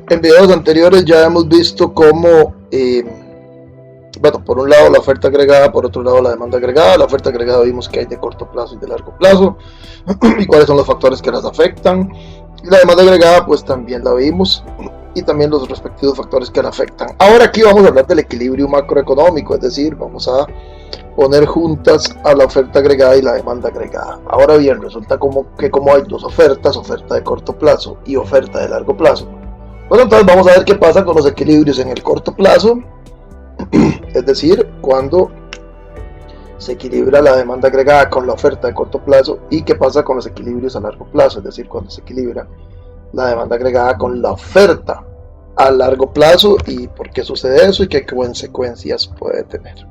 En videos anteriores ya hemos visto cómo, bueno, por un lado la oferta agregada, por otro lado la demanda agregada. La oferta agregada vimos que hay de corto plazo y de largo plazo y cuáles son los factores que las afectan. Y la demanda agregada pues también la vimos y también los respectivos factores que la afectan. Ahora aquí vamos a hablar del equilibrio macroeconómico, es decir, vamos a poner juntas a la oferta agregada y la demanda agregada. Ahora bien, resulta como hay dos ofertas, oferta de corto plazo y oferta de largo plazo. Bueno, entonces vamos a ver qué pasa con los equilibrios en el corto plazo, es decir, cuando se equilibra la demanda agregada con la oferta de corto plazo, y qué pasa con los equilibrios a largo plazo, es decir, cuando se equilibra la demanda agregada con la oferta a largo plazo, y por qué sucede eso y qué consecuencias puede tener.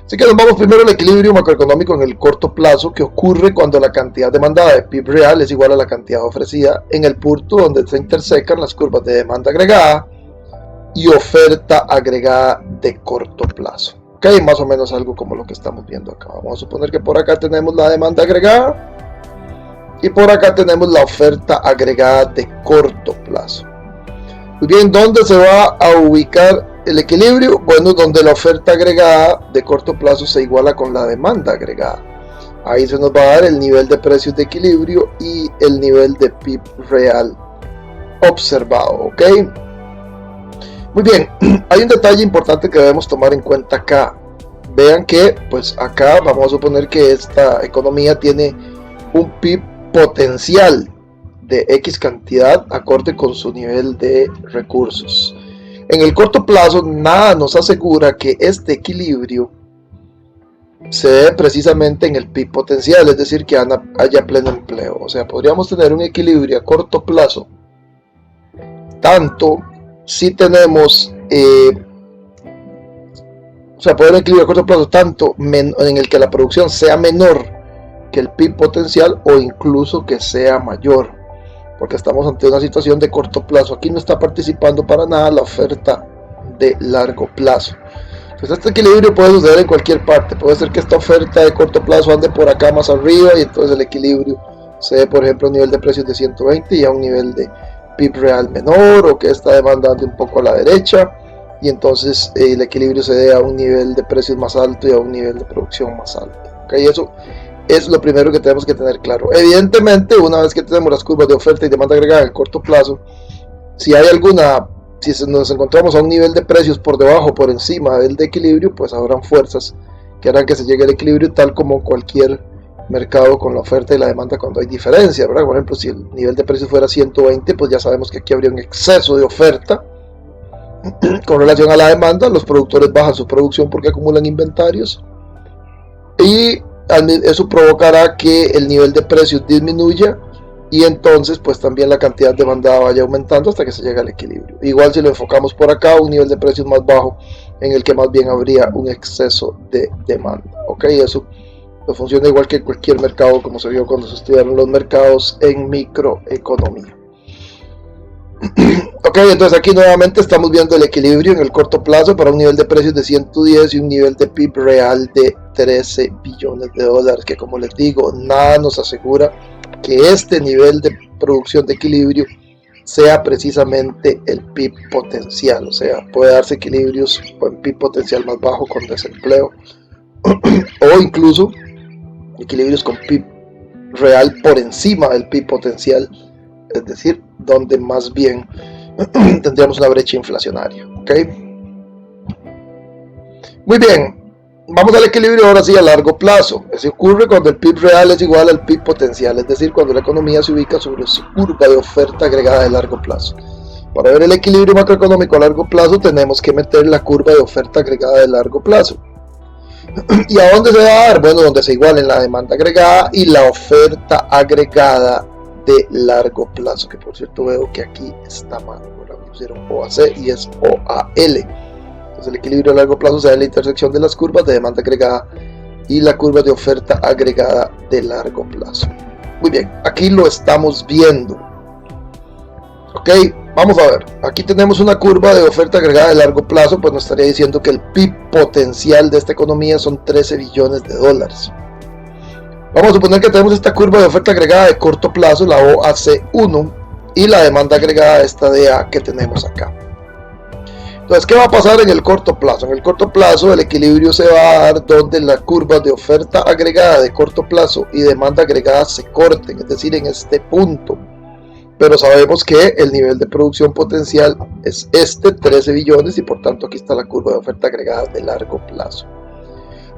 Así que nos vamos primero al equilibrio macroeconómico en el corto plazo, que ocurre cuando la cantidad demandada de PIB real es igual a la cantidad ofrecida en el punto donde se intersecan las curvas de demanda agregada y oferta agregada de corto plazo. Ok, más o menos algo como lo que estamos viendo acá. Vamos a suponer que por acá tenemos la demanda agregada y por acá tenemos la oferta agregada de corto plazo. Muy bien, ¿dónde se va a ubicar el equilibrio? Bueno, donde la oferta agregada de corto plazo se iguala con la demanda agregada. Ahí se nos va a dar el nivel de precios de equilibrio y el nivel de PIB real observado, ¿ok? Muy bien, hay un detalle importante que debemos tomar en cuenta acá. Vean que, pues acá vamos a suponer que esta economía tiene un PIB potencial de X cantidad acorde con su nivel de recursos. En el corto plazo, nada nos asegura que este equilibrio se dé precisamente en el PIB potencial, es decir, que haya pleno empleo. O sea, podríamos tener un equilibrio a corto plazo, tanto si tenemos, poder equilibrio a corto plazo tanto en el que la producción sea menor que el PIB potencial o incluso que sea mayor, porque estamos ante una situación de corto plazo. Aquí no está participando para nada la oferta de largo plazo. Pues este equilibrio puede suceder en cualquier parte. Puede ser que esta oferta de corto plazo ande por acá más arriba y entonces el equilibrio se dé, por ejemplo, a un nivel de precios de 120 y a un nivel de PIB real menor, o que esta demanda ande un poco a la derecha y entonces el equilibrio se dé a un nivel de precios más alto y a un nivel de producción más alto. ¿Okay? Eso es lo primero que tenemos que tener claro. Evidentemente, una vez que tenemos las curvas de oferta y demanda agregada en el corto plazo, si nos encontramos a un nivel de precios por debajo o por encima del de equilibrio, pues habrán fuerzas que harán que se llegue al equilibrio, tal como cualquier mercado con la oferta y la demanda cuando hay diferencia, ¿verdad? Por ejemplo, si el nivel de precios fuera 120, pues ya sabemos que aquí habría un exceso de oferta con relación a la demanda. Los productores bajan su producción porque acumulan inventarios y eso provocará que el nivel de precios disminuya y entonces pues también la cantidad demandada vaya aumentando hasta que se llegue al equilibrio. Igual si lo enfocamos por acá, un nivel de precios más bajo en el que más bien habría un exceso de demanda. Ok, eso funciona igual que cualquier mercado, como se vio cuando se estudiaron los mercados en microeconomía. Ok, entonces aquí nuevamente estamos viendo el equilibrio en el corto plazo para un nivel de precios de 110 y un nivel de PIB real de 13 billones de dólares, que como les digo, nada nos asegura que este nivel de producción de equilibrio sea precisamente el PIB potencial. O sea, puede darse equilibrios con PIB potencial más bajo con desempleo o incluso equilibrios con PIB real por encima del PIB potencial, es decir, donde más bien tendríamos una brecha inflacionaria. ¿Okay? Muy bien, vamos al equilibrio ahora sí a largo plazo. Eso ocurre cuando el PIB real es igual al PIB potencial, es decir, cuando la economía se ubica sobre su curva de oferta agregada de largo plazo. Para ver el equilibrio macroeconómico a largo plazo tenemos que meter la curva de oferta agregada de largo plazo. ¿Y a dónde se va a dar? Bueno, donde se igualen la demanda agregada y la oferta agregada de largo plazo, que por cierto veo que aquí está mal, me pusieron OAC y es OAL. Entonces el equilibrio a largo plazo se da en la intersección de las curvas de demanda agregada y la curva de oferta agregada de largo plazo. Muy bien, aquí lo estamos viendo. Ok, vamos a ver, aquí tenemos una curva de oferta agregada de largo plazo, pues nos estaría diciendo que el PIB potencial de esta economía son 13 billones de dólares. Vamos a suponer que tenemos esta curva de oferta agregada de corto plazo, la OAC1, y la demanda agregada, esta DA que tenemos acá. Entonces, ¿qué va a pasar en el corto plazo? En el corto plazo el equilibrio se va a dar donde las curvas de oferta agregada de corto plazo y demanda agregada se corten, es decir, en este punto. Pero sabemos que el nivel de producción potencial es 13 billones, y por tanto aquí está la curva de oferta agregada de largo plazo.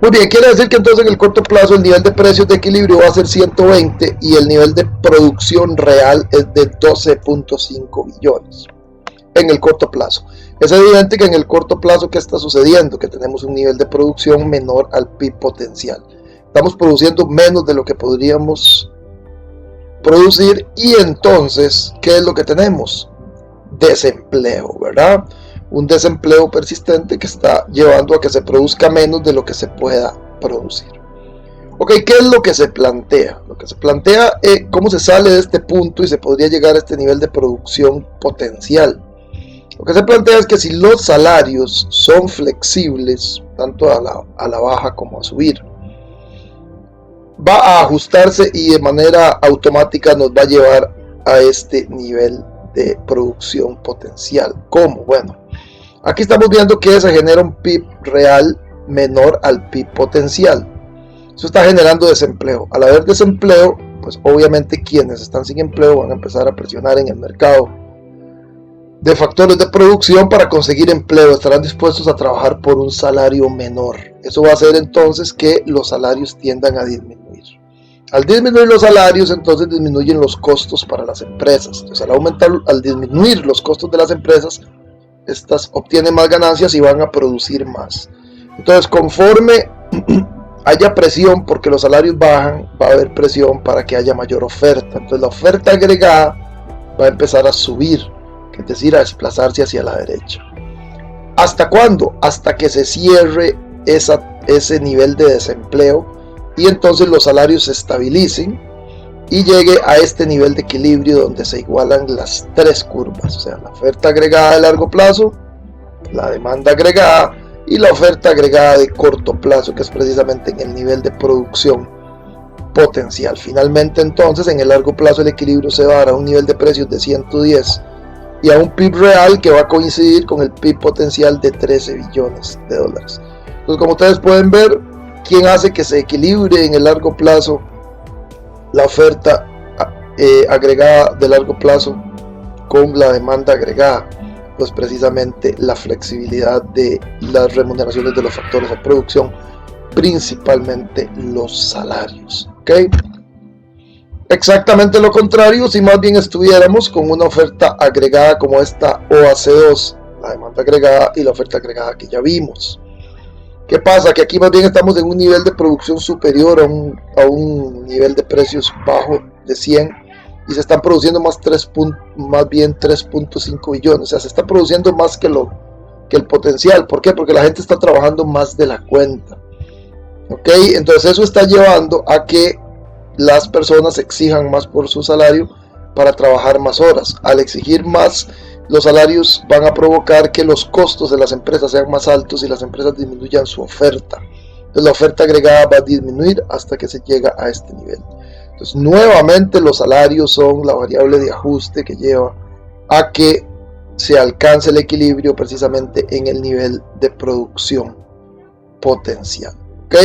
Muy bien, quiere decir que entonces en el corto plazo el nivel de precios de equilibrio va a ser 120 y el nivel de producción real es de 12.5 billones. En el corto plazo. Es evidente que en el corto plazo, ¿qué está sucediendo? Que tenemos un nivel de producción menor al PIB potencial. Estamos produciendo menos de lo que podríamos producir, y entonces, ¿qué es lo que tenemos? Desempleo, ¿verdad? Un desempleo persistente que está llevando a que se produzca menos de lo que se pueda producir. Ok, ¿qué es lo que se plantea? Lo que se plantea es cómo se sale de este punto y se podría llegar a este nivel de producción potencial. Lo que se plantea es que si los salarios son flexibles, tanto a la baja como a subir, va a ajustarse y de manera automática nos va a llevar a este nivel de producción potencial. ¿Cómo? Bueno, aquí estamos viendo que se genera un PIB real menor al PIB potencial. Eso está generando desempleo. Al haber desempleo, pues obviamente quienes están sin empleo van a empezar a presionar en el mercado de factores de producción para conseguir empleo. Estarán dispuestos a trabajar por un salario menor. Eso va a hacer entonces que los salarios tiendan a disminuir. Al disminuir los salarios, entonces disminuyen los costos para las empresas. Entonces al disminuir los costos de las empresas, estas obtienen más ganancias y van a producir más. Entonces, conforme haya presión porque los salarios bajan, va a haber presión para que haya mayor oferta. Entonces la oferta agregada va a empezar a subir, es decir, a desplazarse hacia la derecha. ¿Hasta cuándo? Hasta que se cierre ese nivel de desempleo y entonces los salarios se estabilicen y llegue a este nivel de equilibrio donde se igualan las tres curvas, o sea, la oferta agregada de largo plazo, la demanda agregada y la oferta agregada de corto plazo, que es precisamente en el nivel de producción potencial. Finalmente, entonces, en el largo plazo el equilibrio se va a dar a un nivel de precios de 110 y a un PIB real que va a coincidir con el PIB potencial de 13 billones de dólares. Entonces, como ustedes pueden ver, ¿quién hace que se equilibre en el largo plazo la oferta agregada de largo plazo con la demanda agregada? Pues precisamente la flexibilidad de las remuneraciones de los factores de producción, principalmente los salarios. ¿Okay? Exactamente lo contrario si más bien estuviéramos con una oferta agregada como esta OAC2, la demanda agregada y la oferta agregada que ya vimos. ¿Qué pasa? Que aquí más bien estamos en un nivel de producción superior a un nivel de precios bajo de 100 y se están produciendo más bien 3.5 billones, o sea, se está produciendo más que el potencial. ¿Por qué? Porque la gente está trabajando más de la cuenta. ¿Ok? Entonces eso está llevando a que las personas exijan más por su salario para trabajar más horas. Al exigir más, los salarios van a provocar que los costos de las empresas sean más altos y las empresas disminuyan su oferta. Entonces la oferta agregada va a disminuir hasta que se llega a este nivel. Entonces nuevamente los salarios son la variable de ajuste que lleva a que se alcance el equilibrio precisamente en el nivel de producción potencial. ¿Ok?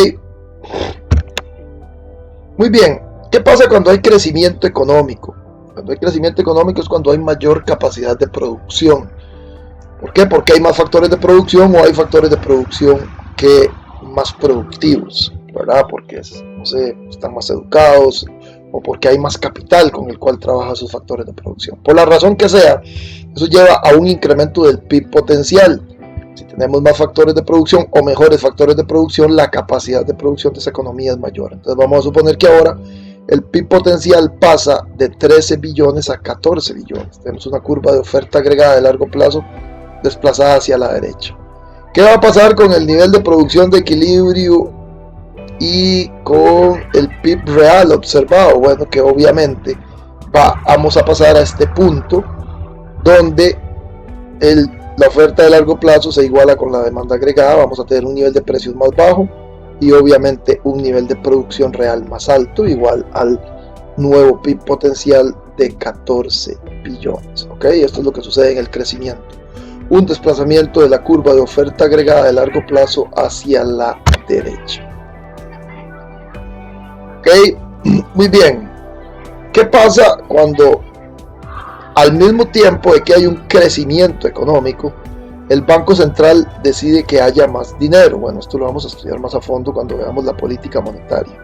Muy bien, ¿qué pasa cuando hay crecimiento económico? Cuando hay crecimiento económico es cuando hay mayor capacidad de producción. ¿Por qué? Porque hay más factores de producción o hay factores de producción que más productivos, ¿verdad? Porque, no sé, están más educados o porque hay más capital con el cual trabaja sus factores de producción. Por la razón que sea, eso lleva a un incremento del PIB potencial. Si tenemos más factores de producción o mejores factores de producción, la capacidad de producción de esa economía es mayor. Entonces vamos a suponer que ahora el PIB potencial pasa de 13 billones a 14 billones. Tenemos una curva de oferta agregada de largo plazo desplazada hacia la derecha. ¿Qué va a pasar con el nivel de producción de equilibrio y con el PIB real observado? Bueno, que obviamente vamos a pasar a este punto donde la oferta de largo plazo se iguala con la demanda agregada. Vamos a tener un nivel de precios más bajo y obviamente un nivel de producción real más alto, igual al nuevo PIB potencial de 14 billones. ¿Ok? Esto es lo que sucede en el crecimiento. Un desplazamiento de la curva de oferta agregada de largo plazo hacia la derecha. ¿Ok? Muy bien. ¿Qué pasa cuando al mismo tiempo de que hay un crecimiento económico, el Banco Central decide que haya más dinero? Bueno, esto lo vamos a estudiar más a fondo cuando veamos la política monetaria.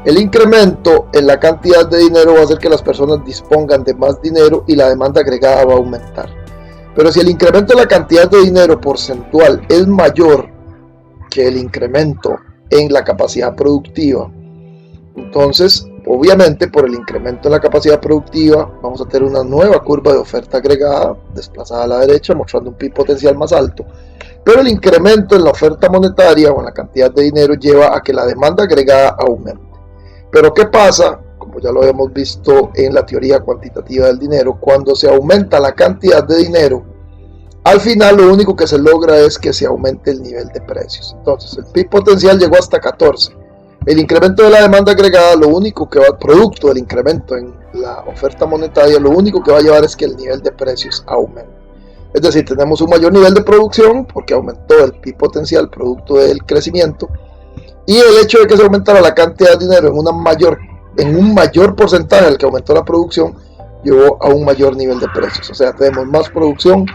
El incremento en la cantidad de dinero va a hacer que las personas dispongan de más dinero y la demanda agregada va a aumentar. Pero si el incremento en la cantidad de dinero porcentual es mayor que el incremento en la capacidad productiva, entonces obviamente por el incremento en la capacidad productiva vamos a tener una nueva curva de oferta agregada desplazada a la derecha, mostrando un PIB potencial más alto. Pero el incremento en la oferta monetaria o en la cantidad de dinero lleva a que la demanda agregada aumente. Pero ¿qué pasa? Como ya lo hemos visto en la teoría cuantitativa del dinero, cuando se aumenta la cantidad de dinero, al final lo único que se logra es que se aumente el nivel de precios. Entonces el PIB potencial llegó hasta 14. El incremento de la demanda agregada, lo único que va, producto del incremento en la oferta monetaria, lo único que va a llevar es que el nivel de precios aumente. Es decir, tenemos un mayor nivel de producción porque aumentó el PIB potencial producto del crecimiento, y el hecho de que se aumentara la cantidad de dinero en un mayor porcentaje al que aumentó la producción llevó a un mayor nivel de precios. O sea, tenemos más producción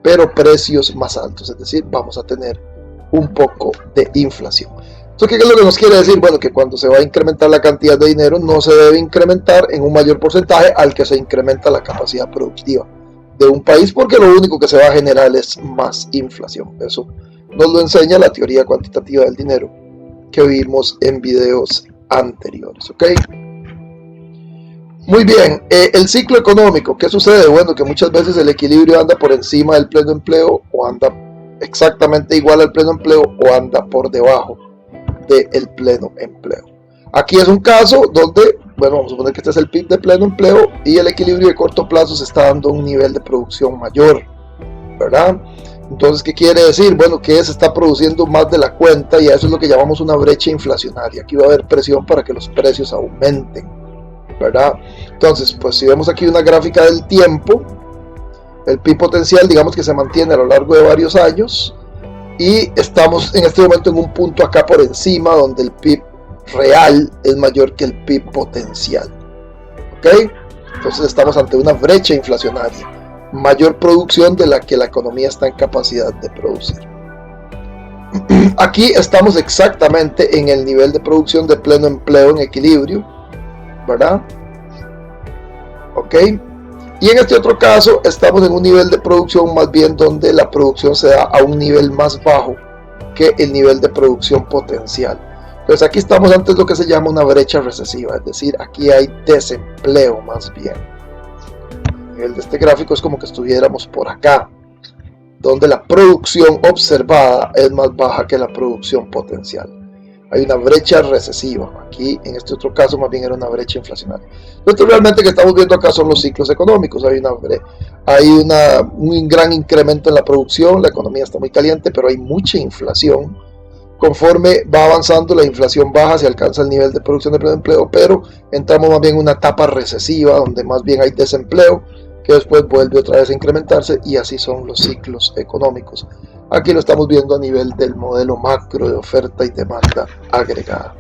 pero precios más altos, es decir, vamos a tener un poco de inflación. ¿Esto qué es lo que nos quiere decir? Bueno, que cuando se va a incrementar la cantidad de dinero no se debe incrementar en un mayor porcentaje al que se incrementa la capacidad productiva de un país, porque lo único que se va a generar es más inflación. Eso nos lo enseña la teoría cuantitativa del dinero que vimos en videos anteriores. ¿Ok? Muy bien, el ciclo económico, ¿qué sucede? Bueno, que muchas veces el equilibrio anda por encima del pleno empleo, o anda exactamente igual al pleno empleo, o anda por debajo del pleno empleo. Aquí es un caso donde, bueno, vamos a suponer que este es el PIB de pleno empleo y el equilibrio de corto plazo se está dando un nivel de producción mayor, ¿verdad? Entonces, ¿qué quiere decir? Bueno, que se está produciendo más de la cuenta, y eso es lo que llamamos una brecha inflacionaria. Aquí va a haber presión para que los precios aumenten, ¿verdad? Entonces, pues si vemos aquí una gráfica del tiempo, el PIB potencial, digamos que se mantiene a lo largo de varios años, y estamos en este momento en un punto acá por encima donde el PIB real es mayor que el PIB potencial. ¿Ok? Entonces estamos ante una brecha inflacionaria, mayor producción de la que la economía está en capacidad de producir. Aquí estamos exactamente en el nivel de producción de pleno empleo en equilibrio, ¿verdad? Ok, y en este otro caso estamos en un nivel de producción más bien donde la producción se da a un nivel más bajo que el nivel de producción potencial. Entonces aquí estamos ante lo que se llama una brecha recesiva, es decir, aquí hay desempleo más bien. El nivel de este gráfico es como que estuviéramos por acá, donde la producción observada es más baja que la producción potencial. Hay una brecha recesiva. Aquí en este otro caso más bien era una brecha inflacionaria. Lo realmente que estamos viendo acá son los ciclos económicos. Hay un gran incremento en la producción, la economía está muy caliente, pero hay mucha inflación. Conforme va avanzando, la inflación baja, se alcanza el nivel de producción de pleno empleo, pero entramos más bien en una etapa recesiva donde más bien hay desempleo, que después vuelve otra vez a incrementarse, y así son los ciclos económicos. Aquí lo estamos viendo a nivel del modelo macro de oferta y demanda agregada.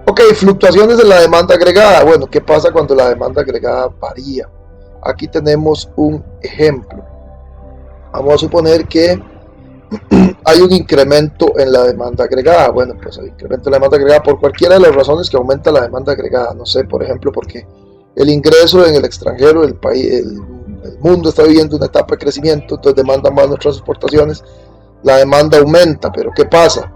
Ok, fluctuaciones en la demanda agregada. Bueno, ¿qué pasa cuando la demanda agregada varía? Aquí tenemos un ejemplo. Vamos a suponer que hay un incremento en la demanda agregada. Bueno, pues hay incremento en la demanda agregada por cualquiera de las razones que aumenta la demanda agregada. No sé, por ejemplo, porque el ingreso en el extranjero, el mundo está viviendo una etapa de crecimiento, entonces demanda más nuestras exportaciones, la demanda aumenta. Pero ¿qué pasa?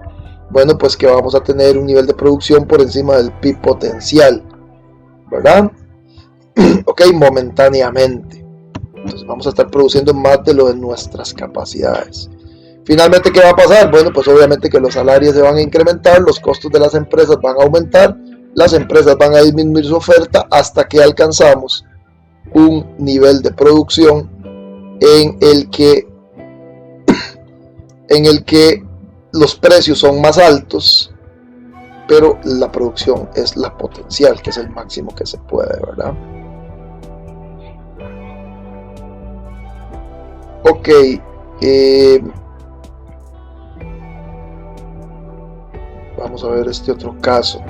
Bueno, pues que vamos a tener un nivel de producción por encima del PIB potencial, ¿verdad? Ok, momentáneamente. Entonces vamos a estar produciendo más de lo de nuestras capacidades. Finalmente, ¿qué va a pasar? Bueno, pues obviamente que los salarios se van a incrementar, los costos de las empresas van a aumentar, las empresas van a disminuir su oferta hasta que alcanzamos un nivel de producción en el que los precios son más altos, pero la producción es la potencial, que es el máximo que se puede, ¿verdad? Ok, vamos a ver este otro caso.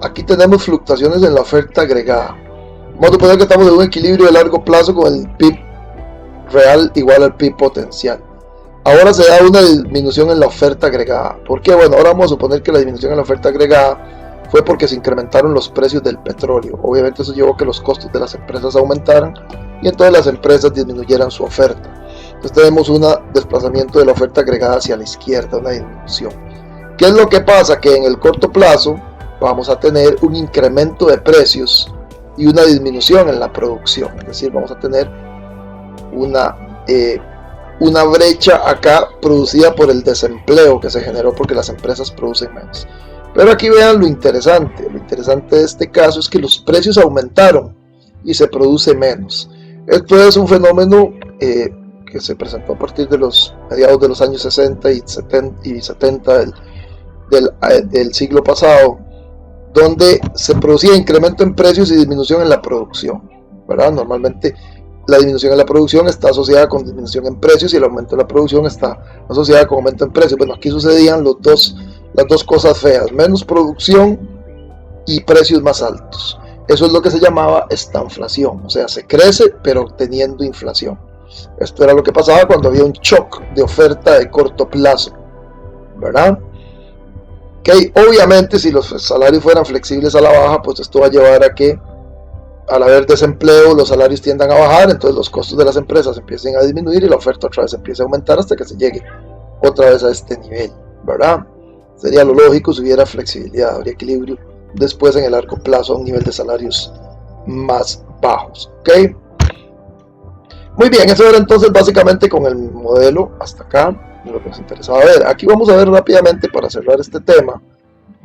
Aquí tenemos fluctuaciones en la oferta agregada. Vamos a suponer que estamos en un equilibrio de largo plazo con el PIB real igual al PIB potencial. Ahora se da una disminución en la oferta agregada. ¿Por qué? Bueno, ahora vamos a suponer que la disminución en la oferta agregada fue porque se incrementaron los precios del petróleo. Obviamente eso llevó a que los costos de las empresas aumentaran y entonces las empresas disminuyeran su oferta. Entonces tenemos un desplazamiento de la oferta agregada hacia la izquierda, una disminución. ¿Qué es lo que pasa? Que en el corto plazo vamos a tener un incremento de precios y una disminución en la producción. Es decir, vamos a tener una brecha acá producida por el desempleo que se generó porque las empresas producen menos. Pero aquí vean lo interesante de este caso es que los precios aumentaron y se produce menos. Esto es un fenómeno que se presentó a partir de los mediados de los años 60 y 70 del siglo pasado, donde se producía incremento en precios y disminución en la producción, ¿verdad? Normalmente la disminución en la producción está asociada con disminución en precios y el aumento de la producción está asociada con aumento en precios. Bueno, aquí sucedían las dos cosas feas, menos producción y precios más altos. Eso es lo que se llamaba estanflación, o sea, se crece pero teniendo inflación. Esto era lo que pasaba cuando había un shock de oferta de corto plazo, ¿verdad? Okay. Obviamente si los salarios fueran flexibles a la baja, pues esto va a llevar a que al haber desempleo los salarios tiendan a bajar, entonces los costos de las empresas empiecen a disminuir y la oferta otra vez empieza a aumentar hasta que se llegue otra vez a este nivel, ¿verdad? Sería lo lógico si hubiera flexibilidad, habría equilibrio después en el largo plazo a un nivel de salarios más bajos, ¿ok? Muy bien, eso era entonces básicamente con el modelo hasta acá, lo que nos interesaba ver. Aquí vamos a ver rápidamente para cerrar este tema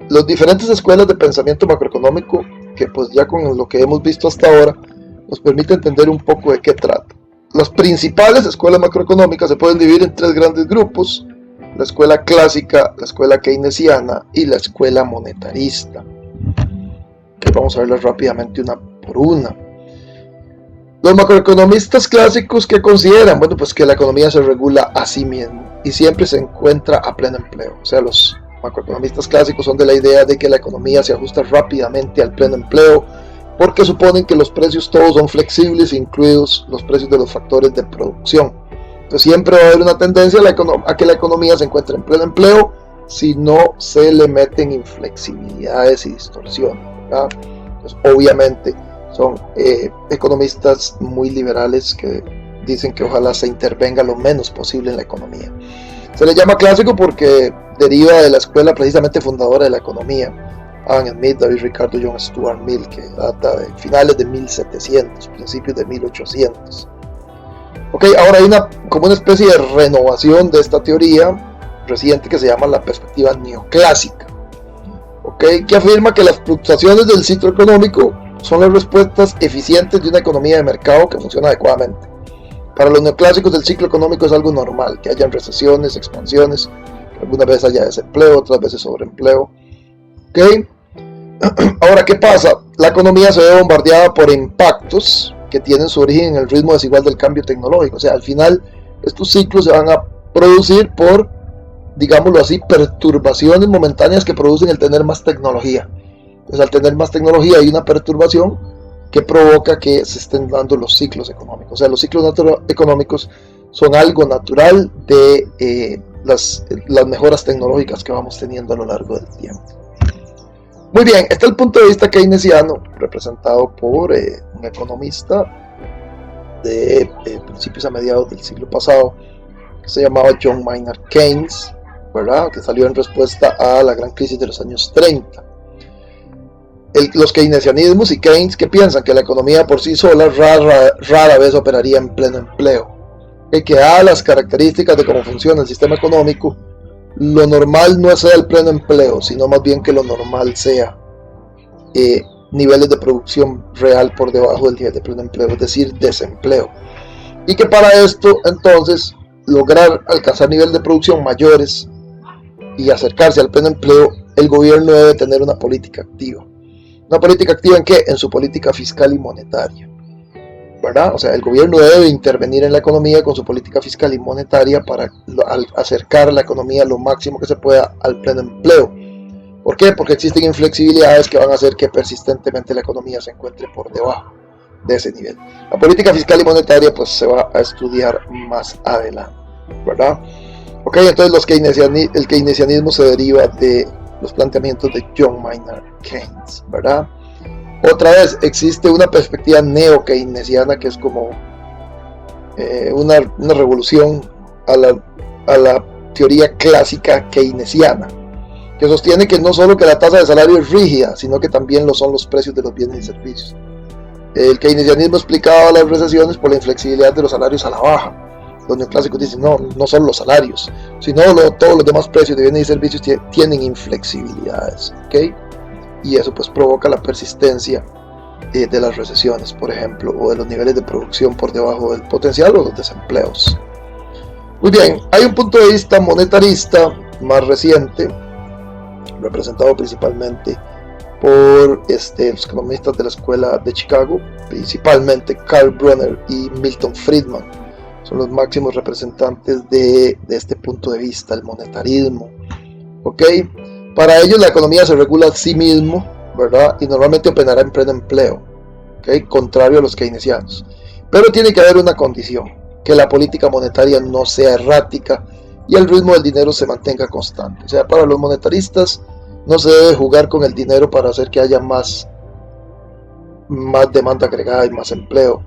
las diferentes escuelas de pensamiento macroeconómico que pues ya con lo que hemos visto hasta ahora nos permite entender un poco de qué trata. Las principales escuelas macroeconómicas se pueden dividir en tres grandes grupos: la escuela clásica, la escuela keynesiana y la escuela monetarista. Que vamos a verlas rápidamente una por una. Los macroeconomistas clásicos, ¿qué consideran? Bueno, pues que la economía se regula a sí misma y siempre se encuentra a pleno empleo. O sea, los macroeconomistas clásicos son de la idea de que la economía se ajusta rápidamente al pleno empleo porque suponen que los precios todos son flexibles, incluidos los precios de los factores de producción. Entonces siempre va a haber una tendencia a que la economía se encuentre en pleno empleo si no se le meten inflexibilidades y distorsiones, ¿verdad? Entonces obviamente son economistas muy liberales que dicen que ojalá se intervenga lo menos posible en la economía. Se le llama clásico porque deriva de la escuela precisamente fundadora de la economía, Adam Smith, David Ricardo, John Stuart Mill, que data de finales de 1700, principios de 1800. Ok, ahora hay como una especie de renovación de esta teoría reciente que se llama la perspectiva neoclásica, okay, que afirma que las fluctuaciones del ciclo económico son las respuestas eficientes de una economía de mercado que funciona adecuadamente. Para los neoclásicos el ciclo económico es algo normal, que hayan recesiones, expansiones, que algunas veces haya desempleo, otras veces sobreempleo. ¿Okay? Ahora, ¿qué pasa? La economía se ve bombardeada por impactos que tienen su origen en el ritmo desigual del cambio tecnológico. O sea, al final estos ciclos se van a producir por, digámoslo así, perturbaciones momentáneas que producen el tener más tecnología. Entonces, al tener más tecnología hay una perturbación que provoca que se estén dando los ciclos económicos. O sea, los ciclos económicos son algo natural de las mejoras tecnológicas que vamos teniendo a lo largo del tiempo. Muy bien, este es el punto de vista keynesiano, representado por un economista de principios a mediados del siglo pasado, que se llamaba John Maynard Keynes, ¿verdad? Que salió en respuesta a la gran crisis de los años 30. Los keynesianismos y Keynes, que piensan que la economía por sí sola rara vez operaría en pleno empleo, que dadas las características de cómo funciona el sistema económico, lo normal no sea el pleno empleo, sino más bien que lo normal sea niveles de producción real por debajo del nivel de pleno empleo, es decir, desempleo. Y que para esto, entonces, lograr alcanzar niveles de producción mayores y acercarse al pleno empleo, el gobierno debe tener una política activa. ¿Una política activa en qué? En su política fiscal y monetaria. ¿verdad? O sea, el gobierno debe intervenir en la economía con su política fiscal y monetaria para acercar la economía lo máximo que se pueda al pleno empleo. ¿Por qué? Porque existen inflexibilidades que van a hacer que persistentemente la economía se encuentre por debajo de ese nivel. La política fiscal y monetaria pues se va a estudiar más adelante, ¿verdad? Ok, entonces el keynesianismo se deriva de los planteamientos de John Maynard Keynes, ¿verdad? Otra vez, existe una perspectiva neo-keynesiana que es como una revolución a la teoría clásica keynesiana, que sostiene que no solo que la tasa de salario es rígida, sino que también lo son los precios de los bienes y servicios. El keynesianismo explicaba las recesiones por la inflexibilidad de los salarios a la baja. Los neoclásicos dicen no solo los salarios, sino todos los demás precios de bienes y servicios tienen inflexibilidades, ¿okay? Y eso pues provoca la persistencia de las recesiones, por ejemplo, o de los niveles de producción por debajo del potencial o los desempleos. Muy bien, hay un punto de vista monetarista más reciente, representado principalmente por los economistas de la escuela de Chicago, principalmente Karl Brunner y Milton Friedman. Son los máximos representantes de este punto de vista, el monetarismo. ¿Ok? Para ellos la economía se regula a sí mismo, ¿verdad? Y normalmente operará en pleno empleo, ¿okay? Contrario a los keynesianos. Pero tiene que haber una condición, que la política monetaria no sea errática y el ritmo del dinero se mantenga constante. O sea, para los monetaristas no se debe jugar con el dinero para hacer que haya más demanda agregada y más empleo.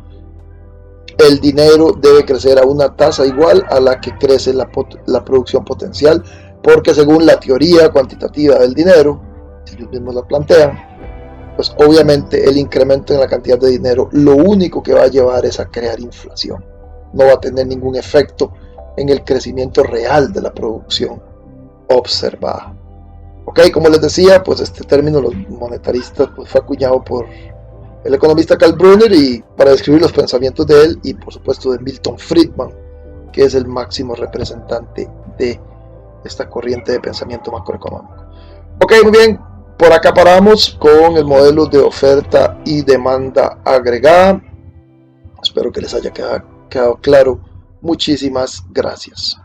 El dinero debe crecer a una tasa igual a la que crece la producción potencial, porque según la teoría cuantitativa del dinero, si ellos mismos la plantean, pues obviamente el incremento en la cantidad de dinero lo único que va a llevar es a crear inflación. No va a tener ningún efecto en el crecimiento real de la producción observada. Ok, como les decía, pues este término, los monetaristas, pues fue acuñado por el economista Karl Brunner y para describir los pensamientos de él y por supuesto de Milton Friedman, que es el máximo representante de esta corriente de pensamiento macroeconómico. Ok, muy bien, por acá paramos con el modelo de oferta y demanda agregada. Espero que les haya quedado claro. Muchísimas gracias.